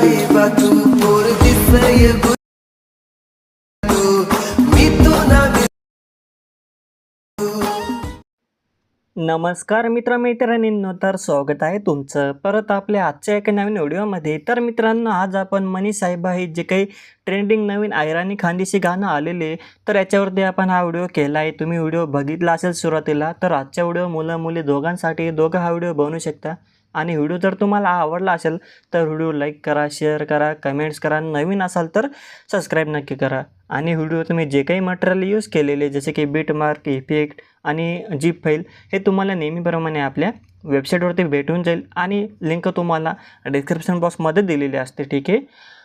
साहेबा तू पोर दिसय मी तो ना नमस्कार मित्रमैत्रिणींनो, तर स्वागत आहे तुमचं परत आपल्या आजच्या एका नवीन व्हिडिओमध्ये. तर मित्रांनो, आज आपण मनी साहेबा हे जे काही ट्रेंडिंग नवीन आयराणी खानदेशी गाणं आलेले, तर याच्यावरती आपण हा व्हिडिओ केला आहे. तुम्ही व्हिडिओ बघितला असेल सुरुवातीला. तर आजच्या व्हिडिओ मुलं मुली दोघांसाठी हा व्हिडिओ बनवू शकता. आणि व्हिडिओ जर तुम्हाला आवडला असेल तर व्हिडिओ लाईक करा, शेअर करा, कमेंट्स करा. नवीन असाल तर सबस्क्राईब नक्की करा. आणि व्हिडिओ तुम्ही जे काही मटेरियल यूज केलेले जसे की बीट मार्क, इफेक्ट आणि झिप फाईल हे तुम्हाला नेहमीप्रमाणे आपल्या वेबसाईटवरती भेटून जाईल आणि लिंक तुम्हाला डिस्क्रिप्शन बॉक्समध्ये दिलेली असते, ठीक आहे.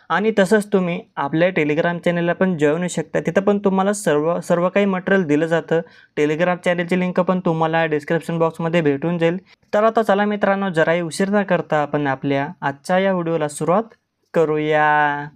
आणि तसंच तुम्ही आपल्या टेलिग्राम चॅनलला पण जॉईन होऊ शकता. तिथं पण तुम्हाला सर्व काही मटेरियल दिलं जातं. टेलिग्राम चॅनलची लिंक पण तुम्हाला डिस्क्रिप्शन बॉक्समध्ये भेटून जाईल. तर आता चला मित्रांनो, जराही उशीर न करता आपण आपल्या आजच्या या व्हिडिओला सुरुवात करूया.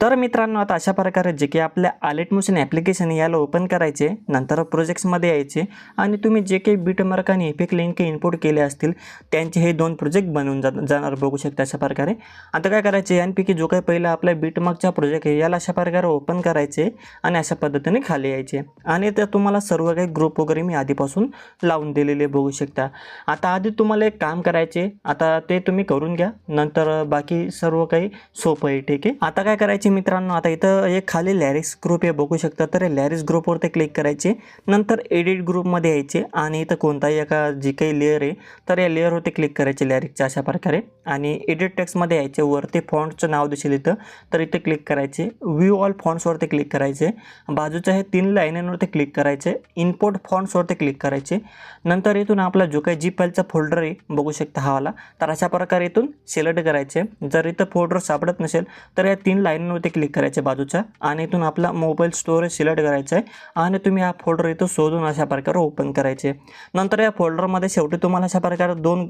तर मित्रांनो, आता अशा प्रकारे जे की आपल्या आलेट मोशन ॲप्लिकेशन याला ओपन करायचे, नंतर प्रोजेक्ट्समध्ये यायचे आणि तुम्ही जे काही बीटमार्क आणि इफेक्ट लिंक इनपुट केले असतील त्यांचे हे 2 प्रोजेक्ट बनवून जाणार बघू शकता अशा प्रकारे. आता काय करायचे, यापैकी जो काही पहिला आपला बीटमार्कचा प्रोजेक्ट आहे याला अशा प्रकारे ओपन करायचे आणि अशा पद्धतीने खाली यायचे. आणि त्या तुम्हाला सर्व काही ग्रुप वगैरे मी आधीपासून लावून दिलेले बघू शकता. आता आधी तुम्हाला एक काम करायचे, आता ते तुम्ही करून घ्या, नंतर बाकी सर्व काही सोपं आहे, ठीक आहे. आता काय करायचे मित्रांनो, आता इथं एक खाली लॅरिक्स ग्रुप आहे बघू शकता. तर लॅरिक्स ग्रुपवरती क्लिक करायचे, नंतर एडिट ग्रुपमध्ये यायचे आणि इथं कोणताही एका जी काही लेअर आहे तर या लेअरवरती क्लिक करायचे लॅरिक्सच्या अशा प्रकारे. आणि एडिट टेक्स्टमध्ये यायचे, वरती फॉन्टचं नाव दिसेल इथं, तर इथे क्लिक करायचे. व्ह्यू ऑल फॉन्ट्सवरती क्लिक करायचे, बाजूच्या हे 3 लाईनांवरती क्लिक करायचे, इम्पोर्ट फॉन्ट्सवरती क्लिक करायचे. नंतर इथून आपला जो काही झिप फाईलचा फोल्डर आहे बघू शकता हा वाला, तर अशा प्रकारे इथून सिलेक्ट करायचे. जर इथं फोल्डर सापडत नसेल तर या 3 लाईनवरती क्लिक करायचे बाजूच्या आणि इथून आपला मोबाईल स्टोरेज सिलेक्ट करायचा आहे आणि तुम्ही हा फोल्डर इथं शोधून अशा प्रकारे ओपन करायचे. नंतर या फोल्डरमध्ये शेवटी तुम्हाला अशा प्रकारे 2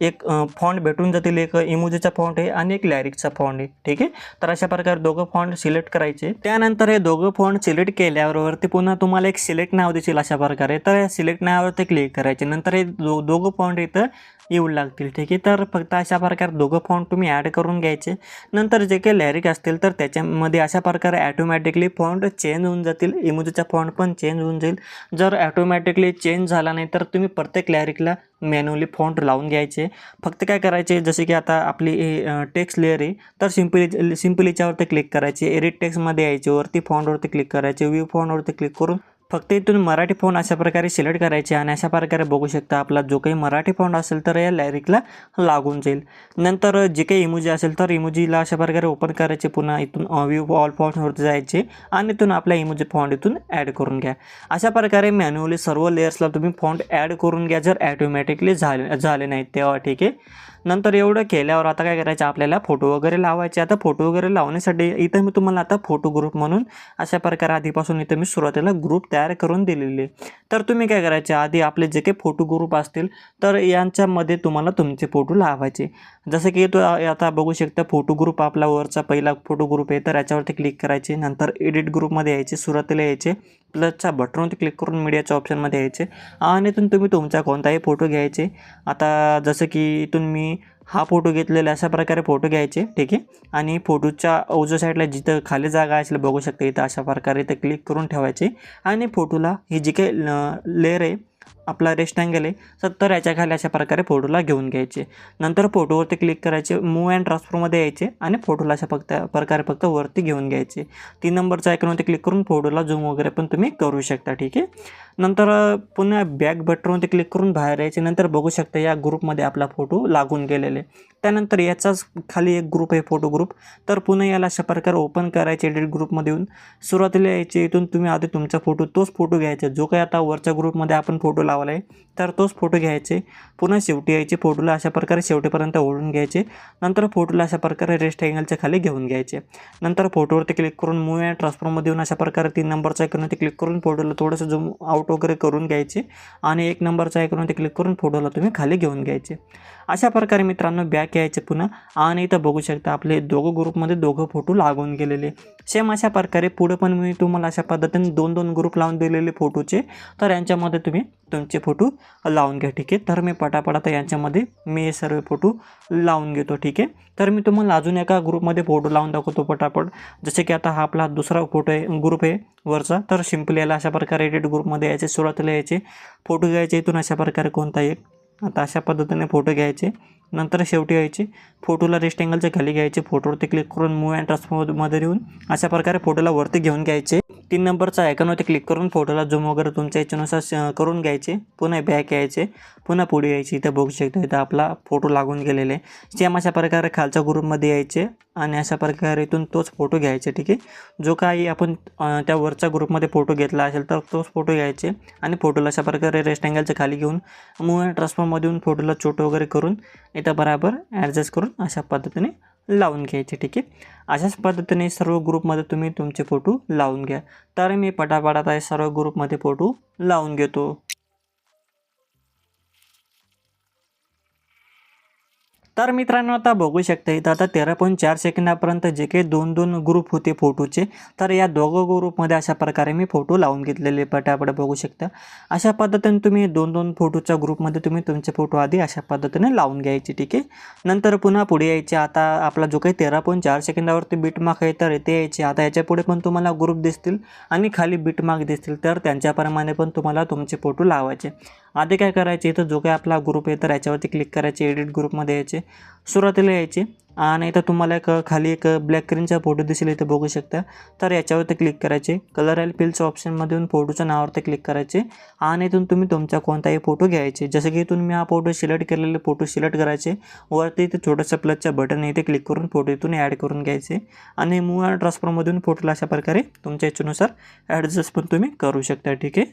एक फॉन्ट भेटून जातील. एक इमोजीचा फॉन्ट आहे आणि एक लॅरिक्सचा फॉन्ट आहे, ठीक आहे. तर अशा प्रकारे दोघं फॉन्ट सिलेक्ट करायचे. त्यानंतर हे दोघं फॉन्ट सिलेक्ट केल्यावर वरती पुन्हा तुम्हाला एक सिलेक्ट नाव दिसेल अशा प्रकारे, तर या सिलेक्ट नावावरती क्लिक करायचे. नंतर हे दोघं फॉन्ट इथं येऊ लागतील, ठीक आहे. तर फक्त अशा प्रकारे दोघं फॉन्ट तुम्ही ॲड करून घ्यायचे. नंतर जे काही लॅरिक असतील तर त्याच्यामध्ये अशा प्रकारे ॲटोमॅटिकली फॉन्ट चेंज होऊन जातील. इमोजीचा फॉन्ट पण चेंज होऊन जाईल. जर ॲटोमॅटिकली चेंज झाला नाही तर तुम्ही प्रत्येक लॅरिकला मॅन्युअली फॉन्ट लावून घ्यायचे. फक्त काय करायचे, जसे की आता आपली टेक्स्ट लेअर आहे तर सिम्पली याच्यावरती क्लिक करायचे, एडिट टेक्स्टमध्ये यायचे, वरती फॉन्टवरती क्लिक करायचे, व्ह्यू फॉन्टवरती क्लिक करून फक्त इथून मराठी फॉन्ट अशा प्रकारे सिलेक्ट करायचे आणि अशा प्रकारे बघू शकता आपला जो काही मराठी फॉन्ट असेल तर या लॅरिकला लागून जाईल. नंतर जे काही इमोजी असेल तर इमोजीला अशा प्रकारे ओपन करायचे, पुन्हा इथून व्ह्यू ऑल फॉन्टवरती जायचे आणि इथून आपला इमोजी फॉन्ट इथून ॲड करून घ्या. अशा प्रकारे मॅन्युअली सर्व लेयर्सला तुम्ही फॉन्ट ॲड करून घ्या जर ॲटोमॅटिकली झाले नाहीत तेव्हा, ठीक आहे. नंतर एवढं केल्यावर आता काय करायचं, आपल्याला फोटो वगैरे लावायचे. आता फोटो वगैरे लावण्यासाठी इथं मी तुम्हाला आता फोटो ग्रुप म्हणून अशा प्रकारे आधीपासून इथं मी सुरुवातीला ग्रुप तयार करून दिलेले. तर तुम्ही काय करायचे, आधी आपले जे काही फोटो ग्रुप असतील तर यांच्यामध्ये तुम्हाला तुमचे फोटो लावायचे. जसं की तो आता बघू शकता फोटो ग्रुप आपला वरचा पहिला फोटो ग्रुप आहे, तर याच्यावरती क्लिक करायचे. नंतर एडिट ग्रुपमध्ये यायचे, सुरुवातीला यायचे, प्लसच्या बटनवरती क्लिक करून मीडियाच्या ऑप्शनमध्ये यायचे आणि इथून तुम्ही तुमचा कोणताही फोटो घ्यायचे. आता जसं की इथून मी हा फोटो घेतलेला अशा प्रकारे फोटो घ्यायचे, ठीक आहे. आणि फोटोच्या उजव्या साईडला जिथं खाली जागा असेल बघू शकता इथं अशा प्रकारे इथं क्लिक करून ठेवायचे आणि फोटोला ही जी काही लेअर आहे आपला रेक्टँगल आहे तर याच्या खाली अशा प्रकारे फोटोला घेऊन घ्यायचे. नंतर फोटोवरती क्लिक करायचे, मूव्ह अँड ट्रान्सफरमध्ये यायचे आणि फोटोला अशा प्रकारे फक्त वरती घेऊन घ्यायचे. 3 नंबरच्या आयकॉनवरती क्लिक करून फोटोला झूम वगैरे पण तुम्ही करू शकता, ठीक आहे. नंतर पुन्हा बॅक बटनवरती क्लिक करून बाहेर यायचे. नंतर बघू शकता या ग्रुपमध्ये आपला फोटो लागून गेलेले. त्यानंतर याचाच खाली एक ग्रुप आहे फोटो ग्रुप, तर पुन्हा याला अशा प्रकारे ओपन करायचे. एडिट ग्रुपमध्ये येऊन सुरुवातीला यायचे, इथून तुम्ही आधी तुमचा तोच फोटो घ्यायचा जो काही आता वरच्या ग्रुपमध्ये आपण फोटो लावला आहे तर तोच फोटो घ्यायचे. पुन्हा शेवटी यायचे, फोटोला अशा प्रकारे शेवटीपर्यंत ओढून घ्यायचे. नंतर फोटोला अशा प्रकारे रेक्टँगलच्या खाली घेऊन घ्यायचे. नंतर फोटोवरती क्लिक करून मूव्ह अँड ट्रान्सफरमध्ये येऊन अशा प्रकारे 3 नंबरच्या आयकॉनवरती क्लिक करून फोटोला थोडंसं झूम आउट वगैरे करून घ्यायचे आणि 1 नंबरच्या आयकॉनवरती क्लिक करून फोटोला तुम्ही खाली घेऊन घ्यायचे. अशा प्रकारे मित्रांनो बॅक यायचे पुन्हा आणि इथं बघू शकता आपले दोघं ग्रुपमध्ये दोघं फोटो लागून गेलेले. सेम अशा प्रकारे पुढे पण मी तुम्हाला अशा पद्धतीने 2-2 ग्रुप लावून दिलेले फोटोचे, तर यांच्यामध्ये तुम्ही तुमचे फोटो लावून घ्या. ठीक आहे, तर मी पटापट आता यांच्यामध्ये मी हे सर्व फोटो लावून घेतो. ठीक आहे, तर मी तुम्हाला अजून एका ग्रुपमध्ये फोटो लावून दाखवतो पटापट. जसे की आता हा आपला दुसरा फोटो आहे, ग्रुप आहे वरचा. तर सिंपल याला अशा प्रकारे एडिट ग्रुपमध्ये यायचे, सुरुवातीला यायचे फोटो घ्यायचे इथून अशा प्रकारे कोणता एक, आता अशा पद्धतीने फोटो घ्यायचे. नंतर शेवटी यायचे फोटोला रेक्टेंगलच्या खाली घ्यायचे, फोटोवरती क्लिक करून मूव अँड ट्रान्सफॉर्ममध्ये येऊन अशा प्रकारे फोटोला वरती घेऊन घ्यायचे. 3 नंबरचा आयकॉनवरती क्लिक करून फोटोला झूम वगैरे तुमच्या इच्छेनुसार करून घ्यायचे. पुन्हा बॅक यायचे, पुन्हा पुढे यायची. इथं बघू शकता इथं आपला फोटो लागून गेलेले. सेम अशा प्रकारे खालच्या ग्रुपमध्ये यायचे आणि अशा प्रकारे इथून तोच फोटो घ्यायचे. ठीक आहे, जो काही आपण त्या वरच्या ग्रुपमध्ये फोटो घेतला असेल तर तोच फोटो घ्यायचे आणि फोटोला अशा प्रकारे रेक्टेंगलच्या खाली घेऊन मूव अँड ट्रान्सफॉर्ममध्ये येऊन फोटोला छोटं वगैरे करून इथं बराबर ॲडजस्ट करून अशा पद्धतीने लावून घ्यायचे. ठीक आहे, अशाच पद्धतीने सर्व ग्रुपमध्ये तुम्ही तुमचे फोटो लावून घ्या. तर मी पटापट आता सर्व ग्रुपमध्ये फोटो लावून घेतो. तर मित्रांनो आता बघू शकता इथं आता 13.4 सेकंदापर्यंत जे काही 2-2 ग्रुप होते फोटोचे, तर या दोघं ग्रुपमध्ये अशा प्रकारे मी फोटो लावून घेतलेले पटापट बघू शकता. अशा पद्धतीने तुम्ही 2-2 फोटोच्या ग्रुपमध्ये तुम्ही तुमचे फोटो आधी अशा पद्धतीने लावून घ्यायचे. ठीक आहे, नंतर पुन्हा पुढे यायचे. आता आपला जो काही 13.4 सेकंदावरती बीटमार्क आहे तर इथे यायचे. आता याच्या पुढे पण तुम्हाला ग्रुप दिसतील आणि खाली बीटमार्क दिसतील, तर त्यांच्याप्रमाणे पण तुम्हाला तुमचे फोटो लावायचे. आधी काय करायचे, इथं जो काही आपला ग्रुप आहे तर याच्यावरती क्लिक करायचे, एडिट ग्रुपमध्ये यायचे, सुरुवातीला यायचे आणि इथं तुम्हाला खाली एक ब्लॅक स्क्रीनचा फोटो दिसेल इथं बघू शकता. तर याच्यावरती क्लिक करायचे, कलर अँड फिल्डच्या ऑप्शनमधून फोटोच्या नावावरती क्लिक करायचे आणि इथून तुम्ही तुमचा कोणताही फोटो घ्यायचे. जसं की इथून मी हा फोटो सिलेक्ट केलेले फोटो सिलेक्ट करायचे, वरती इथे छोटंसं प्लसचं बटन इथे क्लिक करून फोटो इथून ॲड करून घ्यायचे आणि मूव अँड ट्रान्सफॉर्ममधून फोटोला अशा प्रकारे तुमच्या इच्छेनुसार ॲडजस्ट पण तुम्ही करू शकता. ठीक आहे,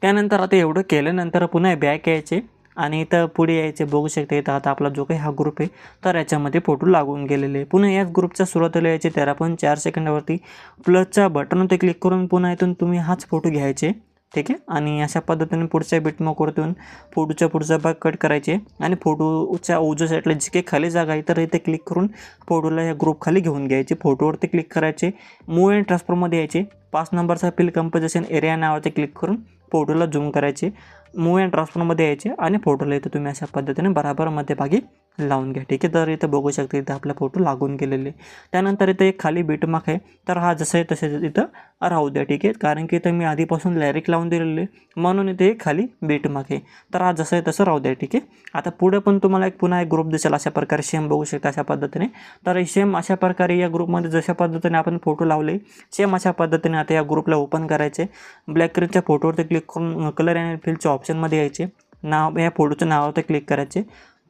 त्यानंतर आता एवढं केल्यानंतर पुन्हा बॅक यायचे आणि इथं पुढे यायचे. बघू शकता इथं आता आपला जो काही हा ग्रुप आहे तर याच्यामध्ये फोटो लागून गेलेले. पुन्हा याच ग्रुपच्या सुरुवातीला यायचे 13.4 सेकंदावरती प्लसच्या बटनवरती क्लिक करून पुन्हा इथून तुम्ही हाच फोटो घ्यायचे. ठीक आहे, आणि अशा पद्धतीने पुढच्या बीटमार्कवरती येऊन फोटोच्या पुढचा भाग कट करायचे आणि फोटोच्या उजव्या साईडला जी काही खाली जागा आहे तर इथे क्लिक करून फोटोला या ग्रुप खाली घेऊन घ्यायचे. फोटोवरती क्लिक करायचे, मूव अँड ट्रान्सफॉर्ममध्ये यायचे. 5 नंबरचा फिल कंपोजिशन एरिया नावावरती क्लिक करून फोटोला झूम करायचे, मूव अँड ट्रान्सफॉर्ममध्ये यायचे आणि फोटोला इथं तुम्ही अशा पद्धतीने बराबर मध्यभागी लावून घ्या. ठीक आहे, तर इथं बघू शकता इथं आपला फोटो लागून गेलेले. त्यानंतर इथं एक खाली बीटमार्क आहे तर हा जसं आहे तसे इथं राहू द्या. ठीक आहे, कारण की इथं मी आधीपासून लायरिक लावून दिलेले म्हणून इथे खाली बीटमार्क आहे, तर हा जसं आहे तसं राहू द्या. ठीक आहे, आता पुढे पण तुम्हाला पुन्हा एक ग्रुप दिसेल अशा प्रकारे सेम बघू शकता अशा पद्धतीने. तर सेम अशा प्रकारे या ग्रुपमध्ये जशा पद्धतीने आपण फोटो लावले सेम अशा पद्धतीने आता या ग्रुपला ओपन करायचे. ब्लॅक स्क्रीनच्या फोटोवरती क्लिक करून कलर अँड फिलच्या ऑप्शनमध्ये यायचे, नाव या फोटोच्या नावावरती क्लिक करायचे.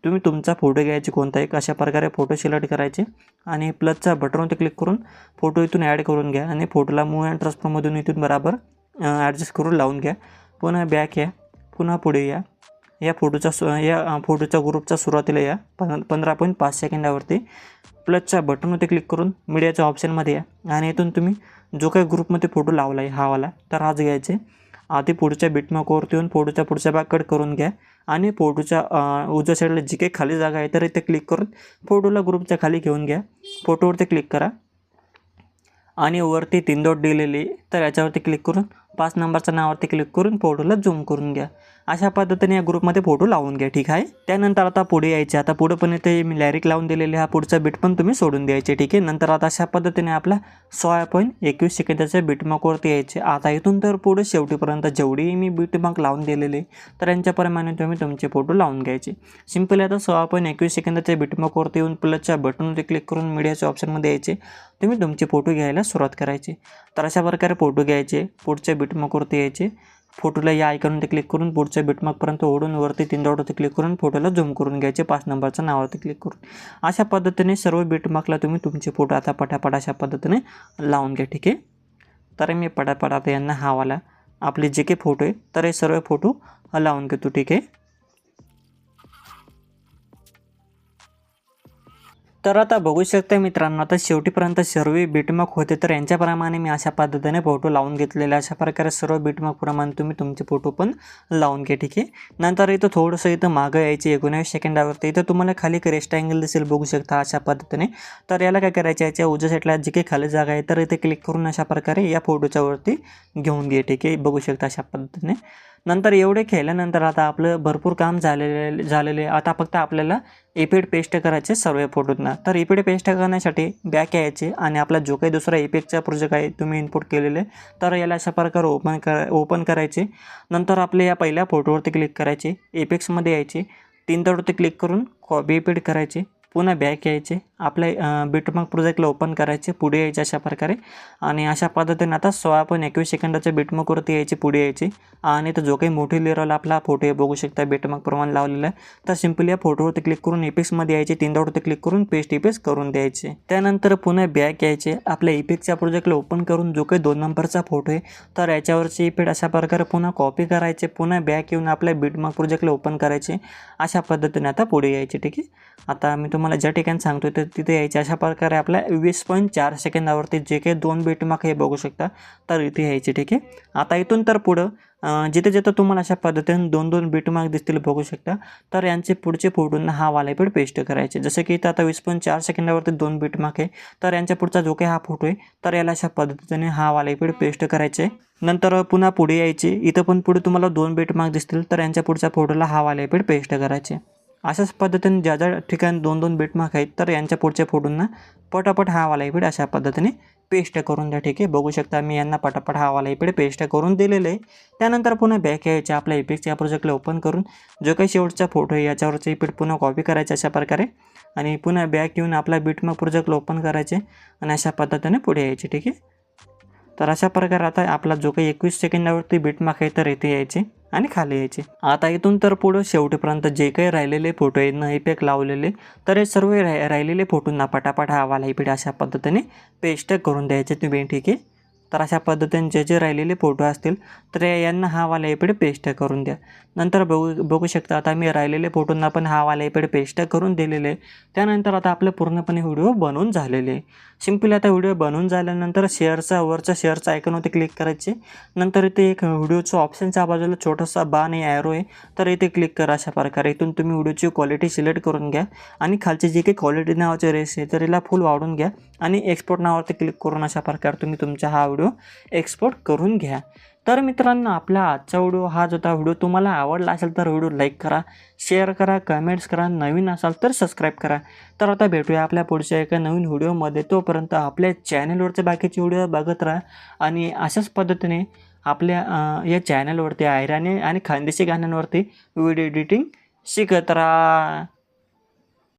तुम्ही तुमचा फोटो घ्यायचे कोणता एक, अशा प्रकारे फोटो सिलेक्ट करायचे आणि प्लसच्या बटनवरती क्लिक करून फोटो इथून ॲड करून घ्या आणि फोटोला मूव अँड ट्रान्सफॉर्ममधून इथून बराबर ॲडजस्ट करून लावून घ्या. पुन्हा बॅक या, पुन्हा पुढे या. या फोटोच्या ग्रुपच्या सुरुवातीला या 15.5 सेकंदावरती प्लसच्या बटनवरती क्लिक करून मीडियाच्या ऑप्शनमध्ये या आणि इथून तुम्ही जो काही ग्रुपमध्ये फोटो लावला आहे हा वाला तर हाच घ्यायचे. आधी पुढच्या बीटमार्कवरती येऊन फोटोच्या पुढच्या भाग कट करून घ्या आणि फोटोच्या उजव्या साईडला जी काही खाली जागा आहे तर इथे क्लिक करून फोटोला ग्रुपच्या खाली घेऊन घ्या. फोटोवरती क्लिक करा आणि वरती 3 डॉट दिलेली तर याच्यावरती क्लिक करून 5 नंबरच्या नावावरती क्लिक करून फोटोला झूम करून घ्या. अशा पद्धतीने या ग्रुपमध्ये फोटो लावून घ्या. ठीक आहे, त्यानंतर आता पुढे यायचे. आता पुढे पण इथे मी लायरिक लावून दिलेले, हा पुढचा बीट पण तुम्ही सोडून द्यायचे. ठीक आहे, नंतर आता अशा पद्धतीने आपला 16.21 सेकंदाच्या बीटमार्कवरती यायचे. आता इथून तर पुढे शेवटीपर्यंत जेवढी मी बीटमार्क लावून दिलेले तर यांच्याप्रमाणे तुम्ही तुमचे फोटो लावून घ्यायचे. सिंपल आता 16.21 सेकंदाच्या बीटमार्कवरती येऊन प्लसच्या बटनवरती क्लिक करून मीडियाच्या ऑप्शनमध्ये यायचे. तुम्ही तुमचे फोटो घ्यायला सुरुवात करायची. तर अशा प्रकारे फोटो घ्यायचे, पुढच्या बीटमार्कवरती यायचे, फोटोला या आयकॉनवरती क्लिक करून पुढच्या बीटमार्कपर्यंत ओढून वरती 3 डॉटवरती क्लिक करून फोटोला झूम करून घ्यायचे 5 नंबरच्या नावावरती क्लिक करून. अशा पद्धतीने सर्व बीटमार्कला तुम्ही तुमचे फोटो आता पटापट अशा पद्धतीने लावून घ्या. ठीक आहे, तर मी पटापट आता यांना हा वाला आपले जे काही फोटो आहे तर हे सर्व फोटो लावून घेतो. ठीक आहे, तर आता बघू शकता मित्रांनो, आता शेवटीपर्यंत सर्व बिटमार्क होते. तर यांच्याप्रमाणे मी अशा पद्धतीने फोटो लावून घेतलेले. अशा प्रकारे सर्व बिटमार्कप्रमाणे तुम्ही तुमचे फोटो पण लावून घ्या, ठीक आहे. नंतर इथं थोडंसं इथं मागं यायचे 19 सेकंदावरती. इथं तुम्हाला खाली एक रेक्टँगल दिसेल, बघू शकता अशा पद्धतीने. तर याला काय करायचं, याच्या उजव्या साईडला जी काही खाली जागा आहे तर इथे क्लिक करून अशा प्रकारे या फोटोच्या वरती घेऊन घे, ठीक आहे. बघू शकता अशा पद्धतीने. नंतर एवढे केल्यानंतर आता आपलं भरपूर काम झालेले. आता फक्त आपल्याला इफेक्ट पेस्ट करायचे सर्व फोटोंना. तर इफेक्ट पेस्ट करण्यासाठी बॅक यायचे आणि आपला जो काही दुसरा इफेक्टचा प्रोजेक्ट आहे तुम्ही इनपुट केलेले, तर याला अशा प्रकारे ओपन करायचे. नंतर आपल्या या पहिल्या फोटोवरती क्लिक करायचे, इफेक्ट्समध्ये यायचे, 3 डॉटवरती क्लिक करून कॉपी पेस्ट करायचे, पुन्हा बॅक यायचे, आपल्या बिटमार्क प्रोजेक्टला ओपन करायचे, पुढे यायचे अशा प्रकारे. आणि अशा पद्धतीने आता 16.21 सेकंदाच्या बिटमार्कवरती यायचे, पुढे यायचे. आणि तर जो काही मोठी लेअरवाला आपला फोटो आहे बघू शकता बिटमार्क प्रमाणे लावलेला आहे. तर सिम्पली या फोटोवरती क्लिक करून इफेक्ट्समध्ये यायचे, 3 डॉटवरती क्लिक करून पेस्ट इफेक्ट्स करून द्यायचे. त्यानंतर पुन्हा बॅक यायचे, आपल्या इफेक्टच्या प्रोजेक्टला ओपन करून जो काही 2 नंबरचा फोटो आहे तर याच्यावरचे इफेक्ट अशा प्रकारे पुन्हा कॉपी करायचे, पुन्हा बॅक येऊन आपल्या बिटमार्क प्रोजेक्टला ओपन करायचे. अशा पद्धतीने आता पुढे यायचे, ठीक आहे. आता मी तुम्हाला ज्या ठिकाणी सांगतोय तर तिथे यायचे. अशा प्रकारे आपल्या 20.4 सेकंदावरती जे काही 2 बिटमार्क हे बघू शकता तर इथे यायचे, ठीक आहे. आता इथून तर पुढं जिथे तुम्हाला अशा पद्धतीने 2 बिटमार्क दिसतील बघू शकता, तर यांचे पुढचे फोटोंना हा वाला इफेक्ट पेस्ट करायचे. जसं की इथं आता 20.4 सेकंदावरती 2 बिटमार्क आहे, तर यांच्या पुढचा जो काही हा फोटो आहे तर याला अशा पद्धतीने हा वाला इफेक्ट पेस्ट करायचे. नंतर पुन्हा पुढे यायचे, इथं पण पुढे तुम्हाला 2 बिटमार्क दिसतील, तर यांच्या पुढच्या फोटोला हा वाला इफेक्ट पेस्ट करायचे. अशाच पद्धतीने ज्या ठिकाणी 2 बिटमार्क आहेत तर यांच्या पुढच्या फोटोंना पटापट हा वाला इफेक्ट अशा पद्धतीने पेस्ट करून द्या, ठीक आहे. बघू शकता मी यांना पटापट हा वाला इफेक्ट पेस्ट करून दिलेलं आहे. त्यानंतर पुन्हा बॅक यायचे, आपल्या इफेक्टच्या प्रोजेक्टला ओपन करून जो काही शेवटचा फोटो आहे याच्यावरचा इफेक्ट पुन्हा कॉपी करायचा अशा प्रकारे. आणि पुन्हा बॅक येऊन आपला बिटमार्क प्रोजेक्टला ओपन करायचे आणि अशा पद्धतीने पुढे यायचे, ठीक आहे. तर अशा प्रकारे आता आपला जो काही 21 सेकंदावरती बिटमार्क आहे तर इथे यायचे आणि खाली यायचे. आता इथून तर पुढं शेवटीपर्यंत जे काही राहिलेले फोटो आहेत ना इफेक्ट लावलेले, तर हे सर्व राहिलेले फोटोंना पटापट हा वाला इफेक्ट अशा पद्धतीने पेस्ट करून द्यायचे तुम्ही, ठीक आहे. तर अशा पद्धतीने जे राहिलेले फोटो असतील तर यांना हा वाला इफेक्ट पेस्ट करून द्या. नंतर बघू शकता आता मी राहिलेले फोटोंना पण हा वाला इफेक्ट पेस्ट करून दिलेले आहे. त्यानंतर आता आपलं पूर्णपणे व्हिडिओ बनवून झालेले आहे. सिम्पली आता व्हिडिओ बनवून झाल्यानंतर वरचा शेअरचा आयकॉनवरती क्लिक करायचे. नंतर इथे एक व्हिडिओचं ऑप्शनच्या बाजूला छोटासा बाण आहे, ॲरो आहे, तर इथे क्लिक करा अशा प्रकारे. इथून तुम्ही व्हिडिओची क्वालिटी सिलेक्ट करून घ्या आणि खालची जी काही क्वालिटी नावाचे रेस आहे तर याला फुल वाढून घ्या आणि एक्सपोर्ट नावावरती क्लिक करून अशा प्रकारे तुम्ही तुमचा हा व्हिडिओ एक्सपोर्ट करून घ्या. तर मित्रांनो, आपला आजचा व्हिडिओ हा जो व्हिडिओ तुम्हाला आवडला असेल तर व्हिडिओ लाईक करा, शेअर करा, कमेंट्स करा, नवीन असाल तर सबस्क्राईब करा. तर आता भेटूया आपल्या पुढच्या एका नवीन व्हिडिओमध्ये. तोपर्यंत आपल्या चॅनलवरचे बाकीचे व्हिडिओ बघत राहा आणि अशाच पद्धतीने आपल्या या चॅनलवरती आयराणी आणि खानदेशी गाण्यांवरती व्हिडिओ एडिटिंग शिकत राहा.